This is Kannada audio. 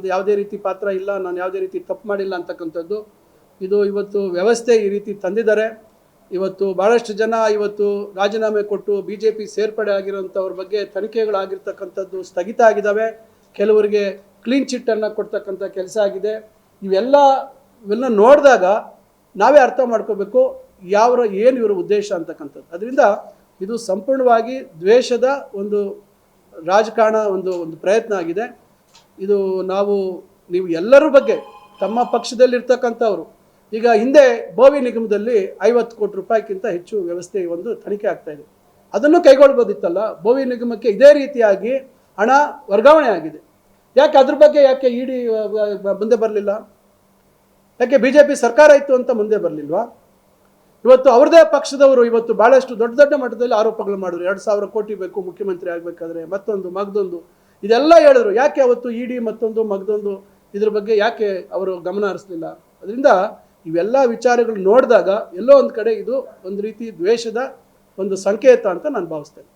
ನಂದು ಯಾವುದೇ ರೀತಿ ಪಾತ್ರ ಇಲ್ಲ, ನಾನು ಯಾವುದೇ ರೀತಿ ತಪ್ಪು ಮಾಡಿಲ್ಲ ಅಂತಕ್ಕಂಥದ್ದು. ಇದು ಇವತ್ತು ವ್ಯವಸ್ಥೆ ಈ ರೀತಿ ತಂದಿದ್ದಾರೆ. ಇವತ್ತು ಭಾಳಷ್ಟು ಜನ ಇವತ್ತು ರಾಜೀನಾಮೆ ಕೊಟ್ಟು BJP ಸೇರ್ಪಡೆ ಆಗಿರೋಂಥವ್ರ ಬಗ್ಗೆ ತನಿಖೆಗಳಾಗಿರ್ತಕ್ಕಂಥದ್ದು ಸ್ಥಗಿತ ಆಗಿದ್ದಾವೆ. ಕೆಲವರಿಗೆ ಕ್ಲೀನ್ ಚಿಟ್ಟನ್ನು ಕೊಡ್ತಕ್ಕಂಥ ಕೆಲಸ ಆಗಿದೆ. ಇವೆಲ್ಲ ನೋಡಿದಾಗ ನಾವೇ ಅರ್ಥ ಮಾಡ್ಕೋಬೇಕು ಏನು ಇವರ ಉದ್ದೇಶ ಅಂತಕ್ಕಂಥದ್ದು. ಅದರಿಂದ ಇದು ಸಂಪೂರ್ಣವಾಗಿ ದ್ವೇಷದ ಒಂದು ರಾಜಕಾರಣ, ಒಂದು ಪ್ರಯತ್ನ ಆಗಿದೆ. ಇದು ನೀವು ಎಲ್ಲರ ಬಗ್ಗೆ ತಮ್ಮ ಪಕ್ಷದಲ್ಲಿರ್ತಕ್ಕಂಥವ್ರು ಈಗ ಹಿಂದೆ ಬೋವಿ ನಿಗಮದಲ್ಲಿ 50 ಕೋಟಿ ರೂಪಾಯಿಗಿಂತ ಹೆಚ್ಚು ವ್ಯವಸ್ಥೆ ಒಂದು ತನಿಖೆ ಆಗ್ತಾ ಇದೆ. ಅದನ್ನು ಕೈಗೊಳ್ಬೋದಿತ್ತಲ್ಲ. ಬೋವಿ ನಿಗಮಕ್ಕೆ ಇದೇ ರೀತಿಯಾಗಿ ಹಣ ವರ್ಗಾವಣೆ ಆಗಿದೆ. ಯಾಕೆ ಅದ್ರ ಬಗ್ಗೆ ಇಡಿ ಮುಂದೆ ಬರಲಿಲ್ಲ? ಯಾಕೆ BJP ಸರ್ಕಾರ ಇತ್ತು ಅಂತ ಮುಂದೆ ಬರಲಿಲ್ವಾ? ಇವತ್ತು ಅವ್ರದೇ ಪಕ್ಷದವರು ಇವತ್ತು ಭಾಳಷ್ಟು ದೊಡ್ಡ ಮಟ್ಟದಲ್ಲಿ ಆರೋಪಗಳು ಮಾಡಿದ್ರು. 2,000 ಕೋಟಿ ಬೇಕು ಮುಖ್ಯಮಂತ್ರಿ ಆಗಬೇಕಾದ್ರೆ, ಮಗದೊಂದು ಇದೆಲ್ಲ ಹೇಳಿದ್ರು. ಯಾಕೆ ಅವತ್ತು ಇಡಿ ಮಗದೊಂದು ಇದ್ರ ಬಗ್ಗೆ ಯಾಕೆ ಅವರು ಗಮನ ಹರಿಸಲಿಲ್ಲ? ಅದರಿಂದ ಇವೆಲ್ಲ ವಿಚಾರಗಳು ನೋಡಿದಾಗ ಎಲ್ಲೋ ಒಂದು ಕಡೆ ಇದು ಒಂದು ರೀತಿ ದ್ವೇಷದ ಒಂದು ಸಂಕೇತ ಅಂತ ನಾನು ಭಾವಿಸ್ತೇನೆ.